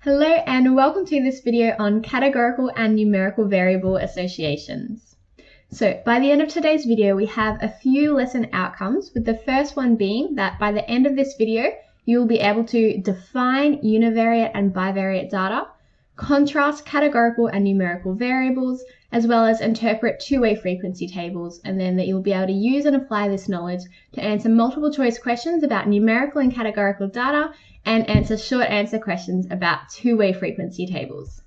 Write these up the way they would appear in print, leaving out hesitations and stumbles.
Hello and welcome to this video on categorical and numerical variable associations. So by the end of today's video, we have a few lesson outcomes, with the first one being that by the end of this video, you will be able to define univariate and bivariate data, contrast categorical and numerical variables, as well as interpret two-way frequency tables, and then that you'll be able to use and apply this knowledge to answer multiple choice questions about numerical and categorical data and answer short answer questions about two-way frequency tables.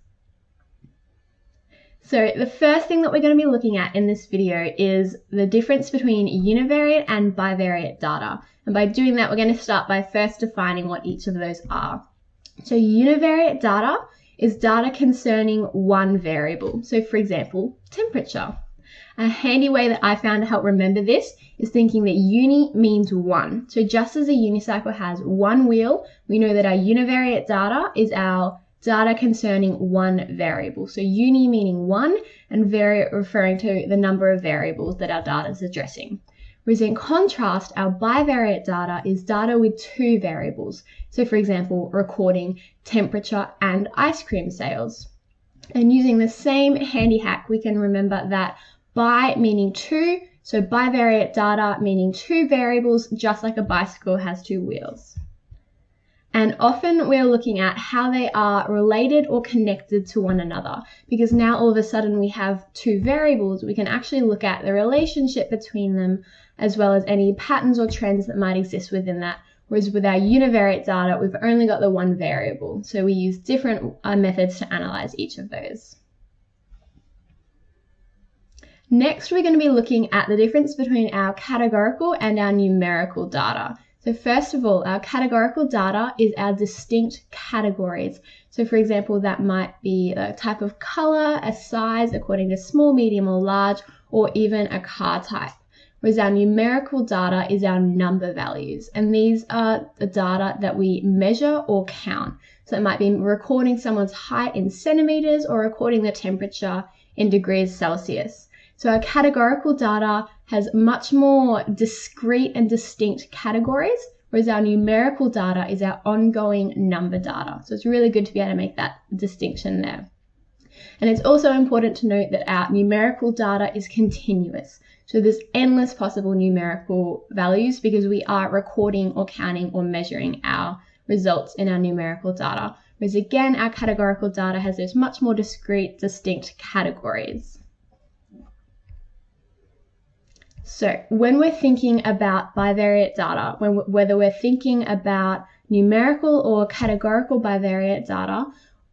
So the first thing that we're going to be looking at in this video is the difference between univariate and bivariate data. And by doing that, we're going to start by first defining what each of those are. So univariate data is data concerning one variable. So for example, temperature. A handy way that I found to help remember this is thinking that uni means one. So just as a unicycle has one wheel, we know that our univariate data is our data concerning one variable. So uni meaning one and variate referring to the number of variables that our data is addressing. Whereas in contrast, our bivariate data is data with two variables. So for example, recording temperature and ice cream sales. And using the same handy hack, we can remember that bi meaning two, so bivariate data meaning two variables, just like a bicycle has two wheels. And often we're looking at how they are related or connected to one another, because now all of a sudden we have two variables. We can actually look at the relationship between them, as well as any patterns or trends that might exist within that. Whereas with our univariate data, we've only got the one variable. So we use different methods to analyze each of those. Next, we're going to be looking at the difference between our categorical and our numerical data. So first of all, our categorical data is our distinct categories. So for example, that might be a type of color, a size according to small, medium, or large, or even a car type. Whereas our numerical data is our number values. And these are the data that we measure or count. So it might be recording someone's height in centimeters or recording the temperature in degrees Celsius. So our categorical data has much more discrete and distinct categories, whereas our numerical data is our ongoing number data. So it's really good to be able to make that distinction there. And it's also important to note that our numerical data is continuous. So there's endless possible numerical values because we are recording or counting or measuring our results in our numerical data. Whereas again, our categorical data has those much more discrete, distinct categories. So when we're thinking about bivariate data, whether we're thinking about numerical or categorical bivariate data,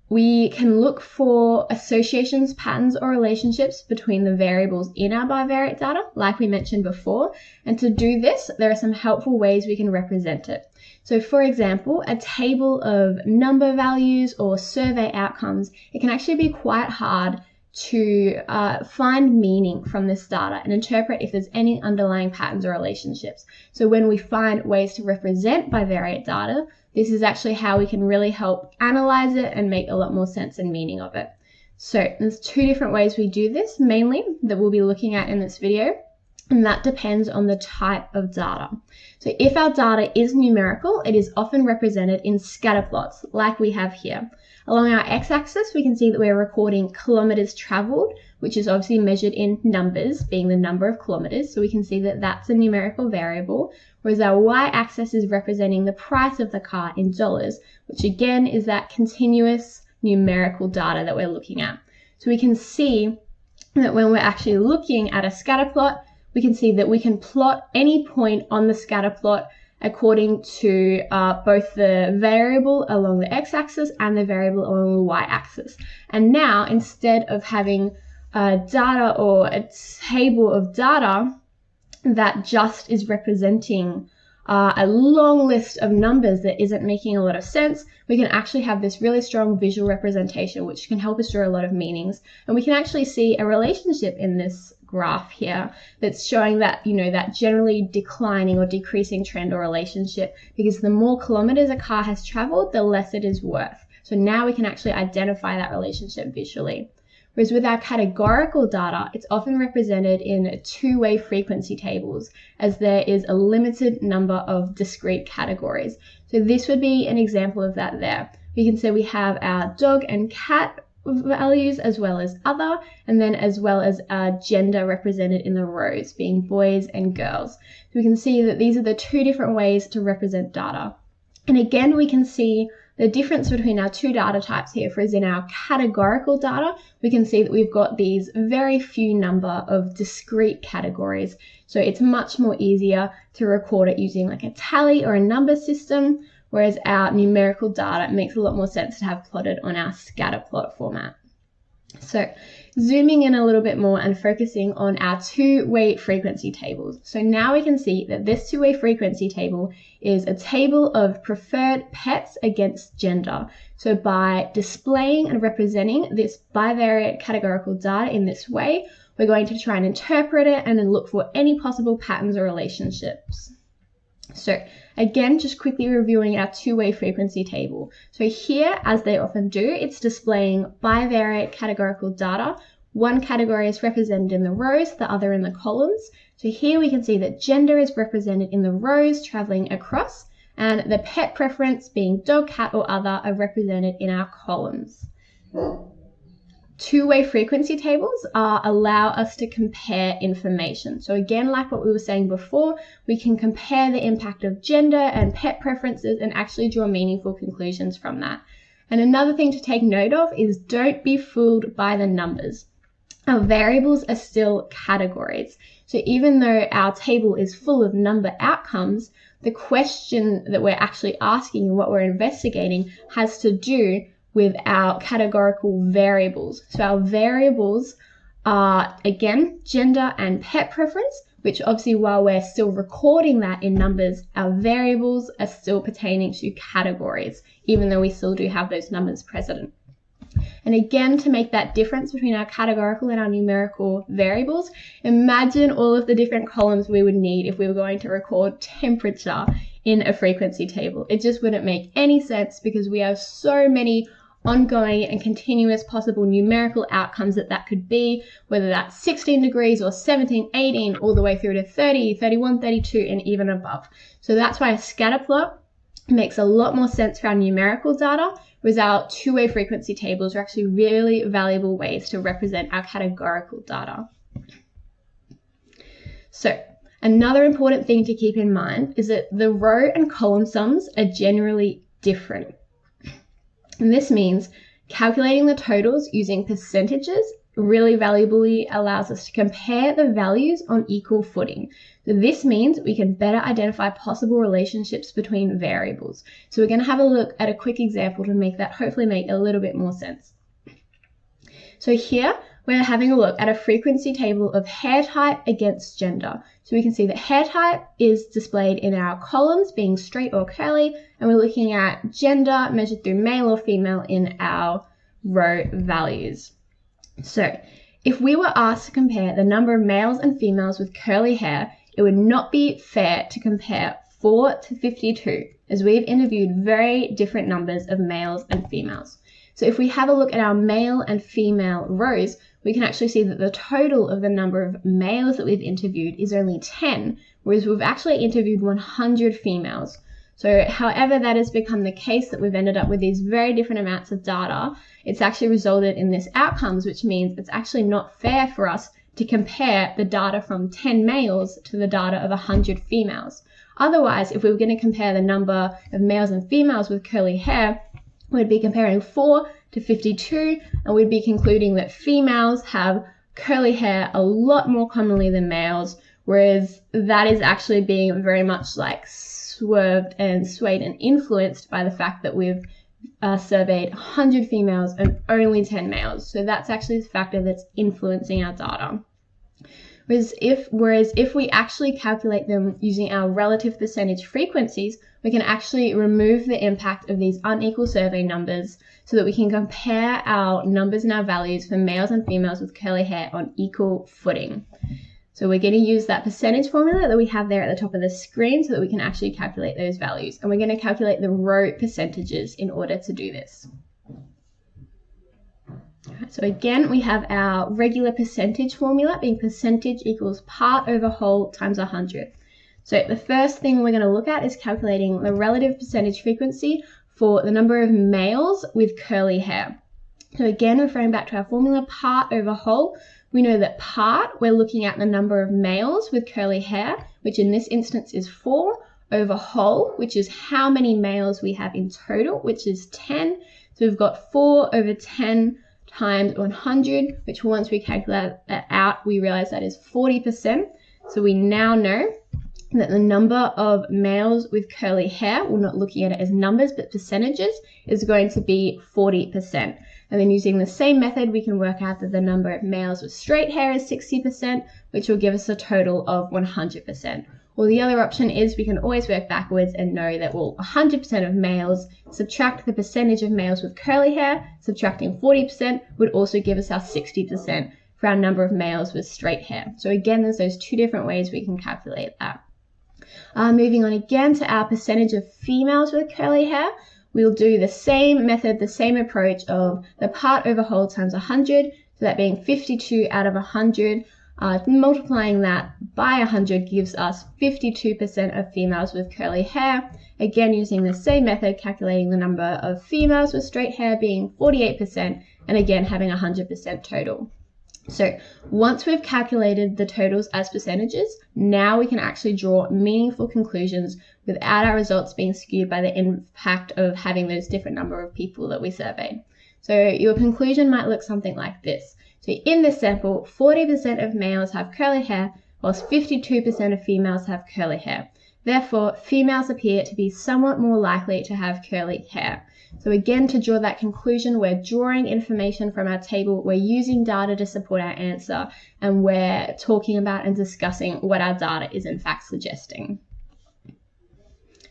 we can look for associations, patterns, or relationships between the variables in our bivariate data, like we mentioned before. And to do this, there are some helpful ways we can represent it. So for example, a table of number values or survey outcomes, it can actually be quite hard to find meaning from this data and interpret if there's any underlying patterns or relationships. So when we find ways to represent bivariate data, this is actually how we can really help analyze it and make a lot more sense and meaning of it. So there's two different ways we do this, mainly that we'll be looking at in this video, and that depends on the type of data. So if our data is numerical, it is often represented in scatterplots, like we have here. Along our x-axis, we can see that we're recording kilometers traveled, which is obviously measured in numbers, being the number of kilometers. So we can see that that's a numerical variable, whereas our y-axis is representing the price of the car in dollars, which again is that continuous numerical data that we're looking at. So we can see that when we're actually looking at a scatterplot, we can see that we can plot any point on the scatterplot according to both the variable along the x-axis and the variable along the y-axis. And now, instead of having data or a table of data that just is representing a long list of numbers that isn't making a lot of sense, we can actually have this really strong visual representation, which can help us draw a lot of meanings. And we can actually see a relationship in this graph here that's showing that, that generally declining or decreasing trend or relationship, because the more kilometers a car has traveled, the less it is worth. So now we can actually identify that relationship visually. Whereas with our categorical data, it's often represented in two-way frequency tables, as there is a limited number of discrete categories. So this would be an example of that there. we can say we have our dog and cat values as well as other, and then as well as gender represented in the rows, being boys and girls. So we can see that these are the two different ways to represent data. And again, we can see the difference between our two data types here. For in our categorical data, we can see that we've got these very few number of discrete categories. So it's much more easier to record it using like a tally or a number system, whereas our numerical data makes a lot more sense to have plotted on our scatter plot format. So zooming in a little bit more and focusing on our two-way frequency tables. So now we can see that this two-way frequency table is a table of preferred pets against gender. So by displaying and representing this bivariate categorical data in this way, we're going to try and interpret it and then look for any possible patterns or relationships. So again, just quickly reviewing our two-way frequency table. So here, as they often do, it's displaying bivariate categorical data. One category is represented in the rows, the other in the columns. So here we can see that gender is represented in the rows traveling across, and the pet preference, being dog, cat, or other, are represented in our columns. Two-way frequency tables allow us to compare information. So again, like what we were saying before, we can compare the impact of gender and pet preferences and actually draw meaningful conclusions from that. And another thing to take note of is don't be fooled by the numbers. Our variables are still categories. So even though our table is full of number outcomes, the question that we're actually asking and what we're investigating has to do with our categorical variables. So our variables are, again, gender and pet preference, which obviously while we're still recording that in numbers, our variables are still pertaining to categories, even though we still do have those numbers present. And again, to make that difference between our categorical and our numerical variables, imagine all of the different columns we would need if we were going to record temperature in a frequency table. It just wouldn't make any sense because we have so many ongoing and continuous possible numerical outcomes that could be, whether that's 16 degrees or 17, 18, all the way through to 30, 31, 32, and even above. So that's why a scatter plot makes a lot more sense for our numerical data, whereas our two-way frequency tables are actually really valuable ways to represent our categorical data. So another important thing to keep in mind is that the row and column sums are generally different. And this means calculating the totals using percentages really valuably allows us to compare the values on equal footing. So this means we can better identify possible relationships between variables. So we're going to have a look at a quick example to make that hopefully make a little bit more sense. So here we're having a look at a frequency table of hair type against gender. So we can see that hair type is displayed in our columns being straight or curly, and we're looking at gender measured through male or female in our row values. So if we were asked to compare the number of males and females with curly hair, it would not be fair to compare 4 to 52, as we've interviewed very different numbers of males and females. So if we have a look at our male and female rows, we can actually see that the total of the number of males that we've interviewed is only 10, whereas we've actually interviewed 100 females. So however that has become the case that we've ended up with these very different amounts of data, it's actually resulted in this outcomes, which means it's actually not fair for us to compare the data from 10 males to the data of 100 females. Otherwise, if we were going to compare the number of males and females with curly hair, we'd be comparing 4 to 52, and we'd be concluding that females have curly hair a lot more commonly than males, whereas that is actually being very much like swerved and swayed and influenced by the fact that we've surveyed 100 females and only 10 males. So that's actually the factor that's influencing our data. Whereas if we actually calculate them using our relative percentage frequencies, we can actually remove the impact of these unequal survey numbers so that we can compare our numbers and our values for males and females with curly hair on equal footing. So we're going to use that percentage formula that we have there at the top of the screen so that we can actually calculate those values. And we're going to calculate the row percentages in order to do this. So again, we have our regular percentage formula being percentage equals part over whole times 100. So the first thing we're going to look at is calculating the relative percentage frequency for the number of males with curly hair. So again, referring back to our formula, part over whole, we know that part, we're looking at the number of males with curly hair, which in this instance is 4, over whole, which is how many males we have in total, which is 10. So we've got 4 over 10 times 100, which once we calculate that out, we realize that is 40%. So we now know that the number of males with curly hair, we're not looking at it as numbers, but percentages, is going to be 40%. And then using the same method, we can work out that the number of males with straight hair is 60%, which will give us a total of 100%. Or the other option is we can always work backwards and know that, well, 100% of males, subtract the percentage of males with curly hair, subtracting 40% would also give us our 60% for our number of males with straight hair. So again, there's those two different ways we can calculate that. Moving on again to our percentage of females with curly hair, we'll do the same method, the same approach of the part over whole times 100, so that being 52 out of 100. Multiplying that by 100 gives us 52% of females with curly hair. Again, using the same method, calculating the number of females with straight hair being 48%, and again having 100% total. So once we've calculated the totals as percentages, now we can actually draw meaningful conclusions without our results being skewed by the impact of having those different number of people that we surveyed. So your conclusion might look something like this. So in this sample, 40% of males have curly hair, whilst 52% of females have curly hair. Therefore, females appear to be somewhat more likely to have curly hair. So again, to draw that conclusion, we're drawing information from our table, we're using data to support our answer, and we're talking about and discussing what our data is in fact suggesting.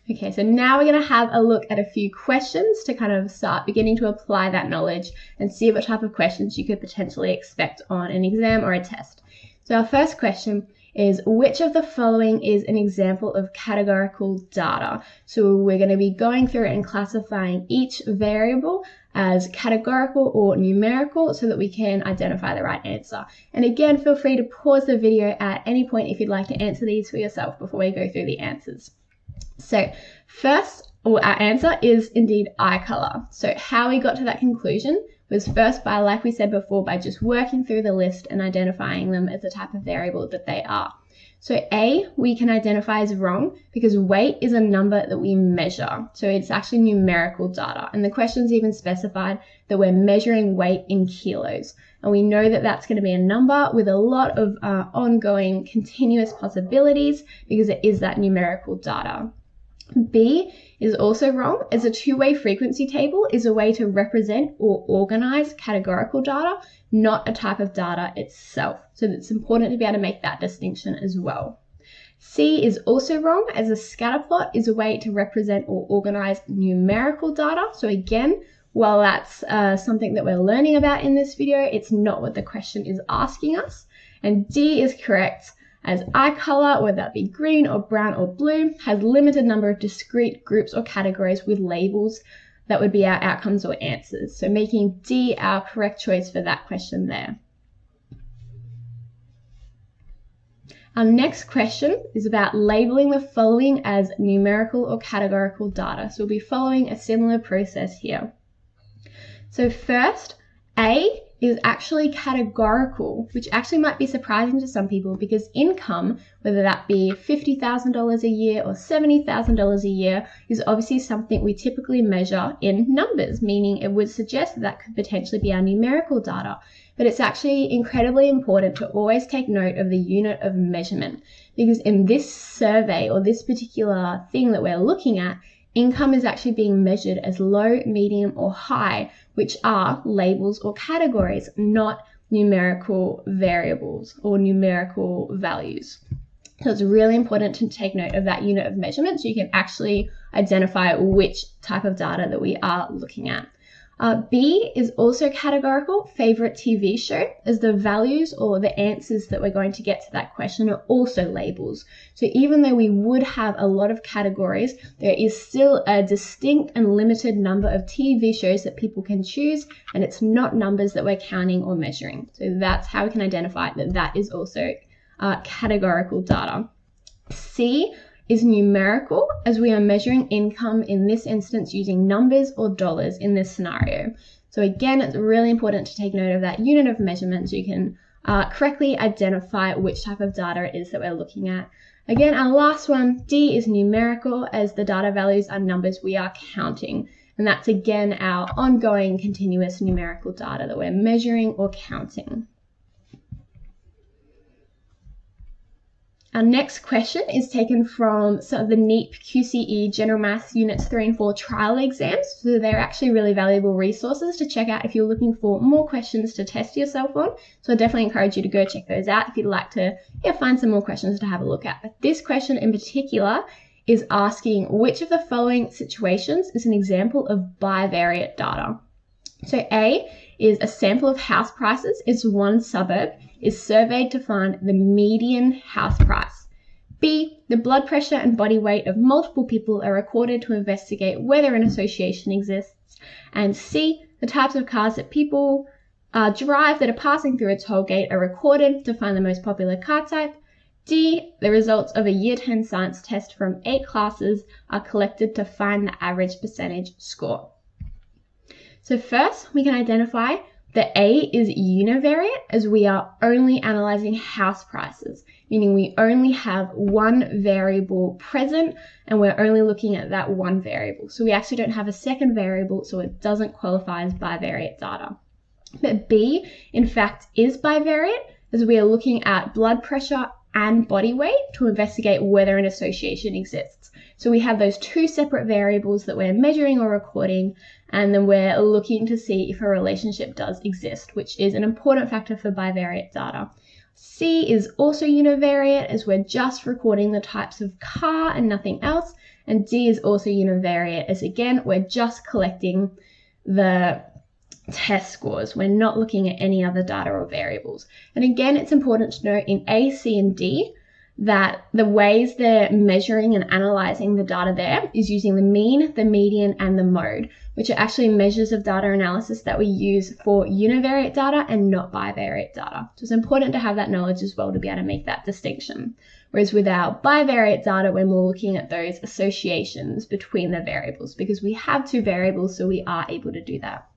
Okay, so now we're going to have a look at a few questions to kind of start beginning to apply that knowledge and see what type of questions you could potentially expect on an exam or a test. So our first question is, which of the following is an example of categorical data? So we're going to be going through and classifying each variable as categorical or numerical so that we can identify the right answer. And again, feel free to pause the video at any point if you'd like to answer these for yourself before we go through the answers. So first, our answer is indeed eye color. So how we got to that conclusion was first by, like we said before, by just working through the list and identifying them as the type of variable that they are. So A, we can identify as wrong because weight is a number that we measure. So it's actually numerical data. And the question's even specified that we're measuring weight in kilos. And we know that that's going to be a number with a lot of ongoing continuous possibilities because it is that numerical data. B is also wrong, as a two-way frequency table is a way to represent or organize categorical data, not a type of data itself. So it's important to be able to make that distinction as well. C is also wrong, as a scatterplot is a way to represent or organize numerical data. So again, while that's something that we're learning about in this video, it's not what the question is asking us. And D is correct, as eye color, whether that be green or brown or blue, has limited number of discrete groups or categories with labels that would be our outcomes or answers. So making D our correct choice for that question there. Our next question is about labeling the following as numerical or categorical data. So we'll be following a similar process here. So first, A is actually categorical, which actually might be surprising to some people because income, whether that be $50,000 a year or $70,000 a year, is obviously something we typically measure in numbers, meaning it would suggest that that could potentially be our numerical data. But it's actually incredibly important to always take note of the unit of measurement, because in this survey or this particular thing that we're looking at, income is actually being measured as low, medium, or high, which are labels or categories, not numerical variables or numerical values. So it's really important to take note of that unit of measurement so you can actually identify which type of data that we are looking at. B is also categorical, favorite TV show, as the values or the answers that we're going to get to that question are also labels. So even though we would have a lot of categories, there is still a distinct and limited number of TV shows that people can choose, and it's not numbers that we're counting or measuring. So that's how we can identify that that is also categorical data. C is numerical, as we are measuring income in this instance using numbers or dollars in this scenario. So again, it's really important to take note of that unit of measurement so you can correctly identify which type of data it is that we're looking at. Again, our last one, D, is numerical, as the data values are numbers we are counting. And that's again our ongoing continuous numerical data that we're measuring or counting. Our next question is taken from some of the NEEP QCE General Maths Units 3 and 4 trial exams. So they're actually really valuable resources to check out if you're looking for more questions to test yourself on. So I definitely encourage you to go check those out if you'd like to find some more questions to have a look at. But this question in particular is asking which of the following situations is an example of bivariate data. So A is a sample of house prices is one suburb is surveyed to find the median house price. B, the blood pressure and body weight of multiple people are recorded to investigate whether an association exists. And C, the types of cars that people drive that are passing through a toll gate are recorded to find the most popular car type. D, the results of a Year 10 science test from 8 classes are collected to find the average percentage score. So first, we can identify that A is univariate, as we are only analyzing house prices, meaning we only have one variable present and we're only looking at that one variable. So we actually don't have a second variable, so it doesn't qualify as bivariate data. But B, in fact, is bivariate, as we are looking at blood pressure and body weight to investigate whether an association exists. So we have those two separate variables that we're measuring or recording, and then we're looking to see if a relationship does exist, which is an important factor for bivariate data. C is also univariate, as we're just recording the types of car and nothing else. And D is also univariate, as again, we're just collecting the test scores. We're not looking at any other data or variables. And again, it's important to note in A, C, and D that the ways they're measuring and analyzing the data there is using the mean, the median, and the mode, which are actually measures of data analysis that we use for univariate data and not bivariate data. So it's important to have that knowledge as well to be able to make that distinction. Whereas with our bivariate data, we're more looking at those associations between the variables, because we have two variables, so we are able to do that.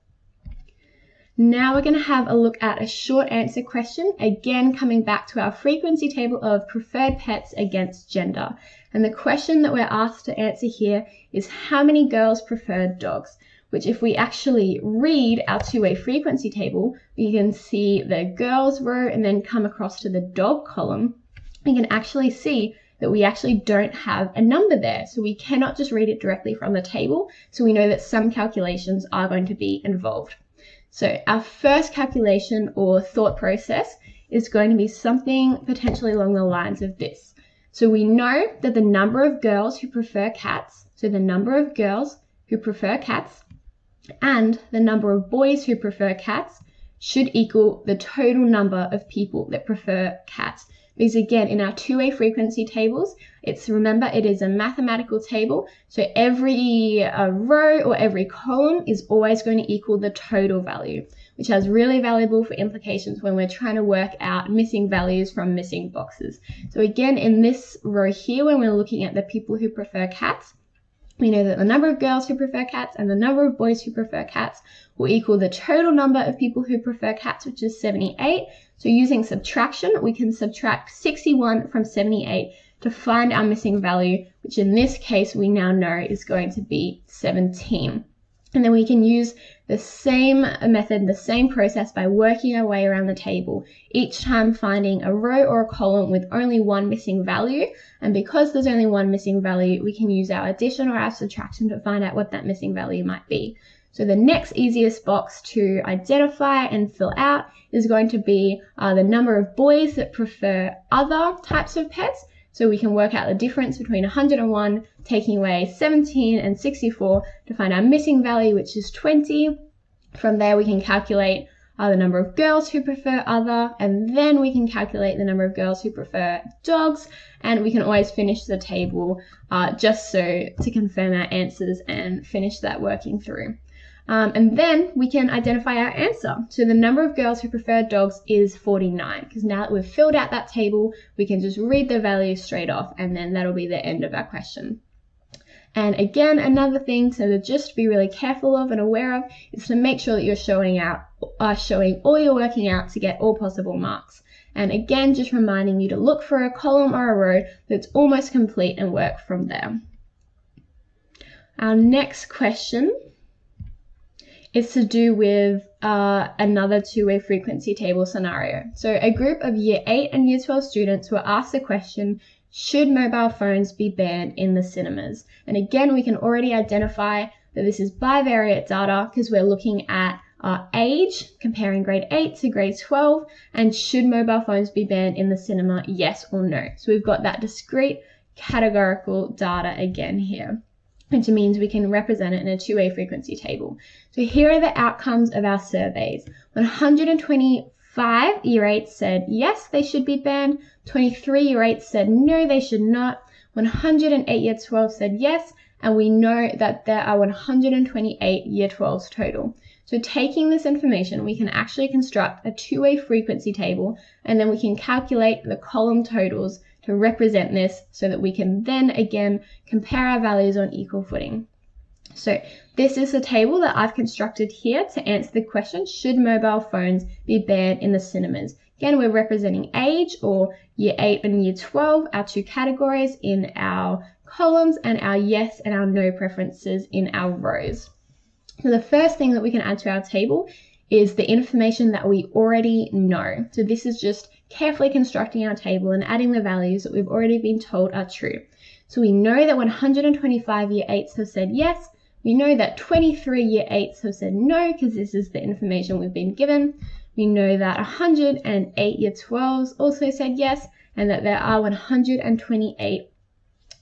Now we're going to have a look at a short answer question, again coming back to our frequency table of preferred pets against gender. And the question that we're asked to answer here is how many girls prefer dogs, which if we actually read our two-way frequency table, we can see the girls row and then come across to the dog column. We can actually see that we actually don't have a number there. So we cannot just read it directly from the table. So we know that some calculations are going to be involved. So our first calculation or thought process is going to be something potentially along the lines of this. So we know that the number of girls who prefer cats, so the number of girls who prefer cats and the number of boys who prefer cats should equal the total number of people that prefer cats. Because again, in our two-way frequency tables, remember it is a mathematical table, so every row or every column is always going to equal the total value, which is really valuable for implications when we're trying to work out missing values from missing boxes. So again, in this row here, when we're looking at the people who prefer cats, we know that the number of girls who prefer cats and the number of boys who prefer cats will equal the total number of people who prefer cats, which is 78. So using subtraction, we can subtract 61 from 78 to find our missing value, which in this case we now know is going to be 17. And then we can use the same method, the same process by working our way around the table, each time finding a row or a column with only one missing value. And because there's only one missing value, we can use our addition or our subtraction to find out what that missing value might be. So the next easiest box to identify and fill out is going to be the number of boys that prefer other types of pets. So we can work out the difference between 101, taking away 17 and 64 to find our missing value, which is 20. From there, we can calculate the number of girls who prefer other, and then we can calculate the number of girls who prefer dogs, and we can always finish the table just so to confirm our answers and finish that working through. And then we can identify our answer. So the number of girls who prefer dogs is 49, because now that we've filled out that table, we can just read the values straight off, and then that'll be the end of our question. And again, another thing to just be really careful of and aware of is to make sure that you're showing all your working out to get all possible marks. And again, just reminding you to look for a column or a row that's almost complete and work from there. Our next question is to do with another two-way frequency table scenario. So a group of Year 8 and Year 12 students were asked the question, should mobile phones be banned in the cinemas? And again, we can already identify that this is bivariate data because we're looking at age, comparing grade 8 to grade 12, and should mobile phones be banned in the cinema, yes or no? So we've got that discrete categorical data again here, which means we can represent it in a two-way frequency table. So here are the outcomes of our surveys. 125 Year 8 said yes, they should be banned. 23 Year 8 said no, they should not. 108 Year 12 said yes, and we know that there are 128 Year 12s total. So taking this information, we can actually construct a two-way frequency table, and then we can calculate the column totals to represent this so that we can then again compare our values on equal footing. So this is the table that I've constructed here to answer the question, should mobile phones be banned in the cinemas? Again, we're representing age, or Year 8 and Year 12, our two categories in our columns, and our yes and our no preferences in our rows. So the first thing that we can add to our table is the information that we already know. So this is just carefully constructing our table and adding the values that we've already been told are true. So we know that 125 Year 8s have said yes. We know that 23 Year 8s have said no, because this is the information we've been given. We know that 108 Year 12s also said yes, and that there are 128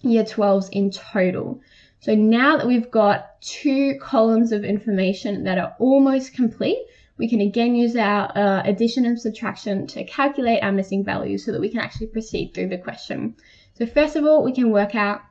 Year 12s in total. So now that we've got two columns of information that are almost complete, we can again use our addition and subtraction to calculate our missing values so that we can actually proceed through the question. So first of all, we can work out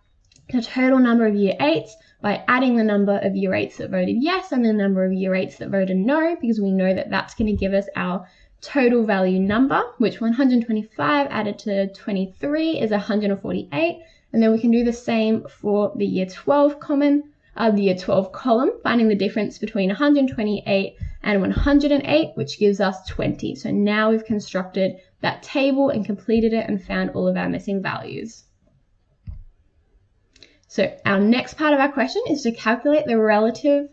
the total number of Year 8s by adding the number of Year 8s that voted yes and the number of Year 8s that voted no, because we know that that's going to give us our total value number, which 125 added to 23 is 148. And then we can do the same for the Year 12 column, finding the difference between 128 and 108, which gives us 20. So now we've constructed that table and completed it and found all of our missing values. So our next part of our question is to calculate the relative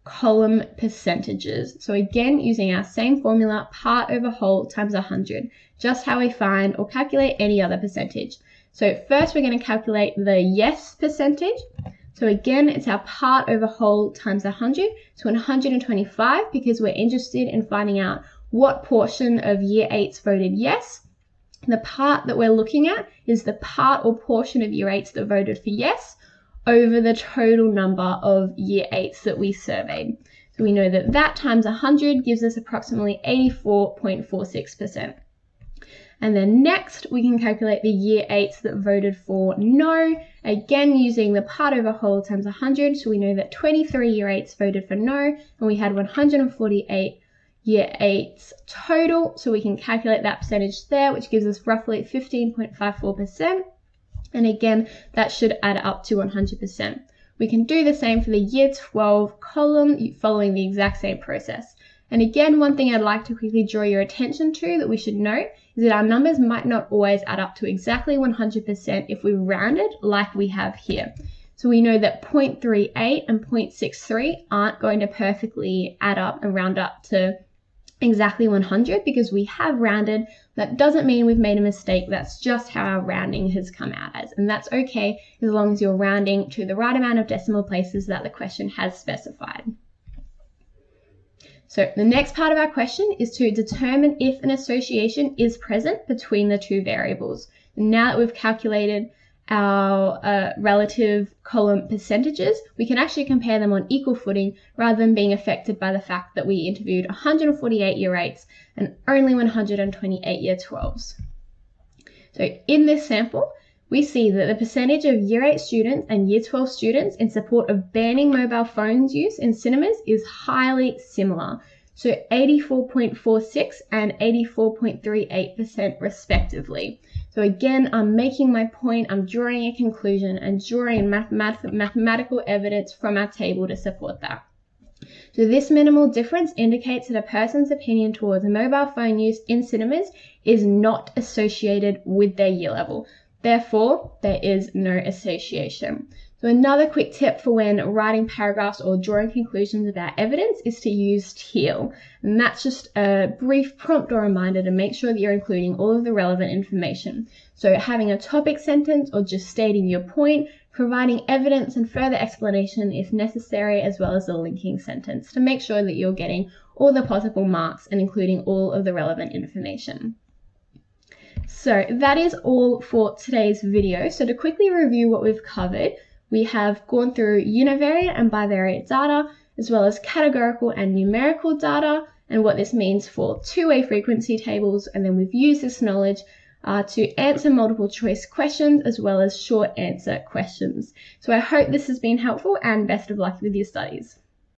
column percentages. So again, using our same formula, part over whole times 100, just how we find or calculate any other percentage. So first we're going to calculate the yes percentage. So again, it's our part over whole times 100, so 125, because we're interested in finding out what portion of Year 8s voted yes. The part that we're looking at is the part or portion of Year 8s that voted for yes over the total number of Year 8s that we surveyed. So we know that that times 100 gives us approximately 84.46%. And then next, we can calculate the Year 8s that voted for no, again using the part over whole times 100. So we know that 23 Year 8s voted for no, and we had 148 Year 8s total. So we can calculate that percentage there, which gives us roughly 15.54%. And again, that should add up to 100%. We can do the same for the Year 12 column, following the exact same process. And again, one thing I'd like to quickly draw your attention to that we should note is that our numbers might not always add up to exactly 100% if we rounded like we have here. So we know that 0.38 and 0.63 aren't going to perfectly add up and round up to exactly 100 because we have rounded. That doesn't mean we've made a mistake. That's just how our rounding has come out as. And that's okay as long as you're rounding to the right amount of decimal places that the question has specified. So the next part of our question is to determine if an association is present between the two variables. And now that we've calculated our relative column percentages, we can actually compare them on equal footing rather than being affected by the fact that we interviewed 148 Year 8s and only 128 Year 12s. So in this sample, we see that the percentage of Year 8 students and Year 12 students in support of banning mobile phones use in cinemas is highly similar. So 84.46 and 84.38% respectively. So again, I'm making my point, I'm drawing a conclusion and drawing mathematical evidence from our table to support that. So this minimal difference indicates that a person's opinion towards mobile phone use in cinemas is not associated with their year level. Therefore, there is no association. So another quick tip for when writing paragraphs or drawing conclusions about evidence is to use teal. And that's just a brief prompt or reminder to make sure that you're including all of the relevant information. So having a topic sentence or just stating your point, providing evidence and further explanation if necessary, as well as a linking sentence to make sure that you're getting all the possible marks and including all of the relevant information. So that is all for today's video. So to quickly review what we've covered, we have gone through univariate and bivariate data, as well as categorical and numerical data, and what this means for two-way frequency tables, and then we've used this knowledge to answer multiple choice questions as well as short answer questions. So I hope this has been helpful, and best of luck with your studies.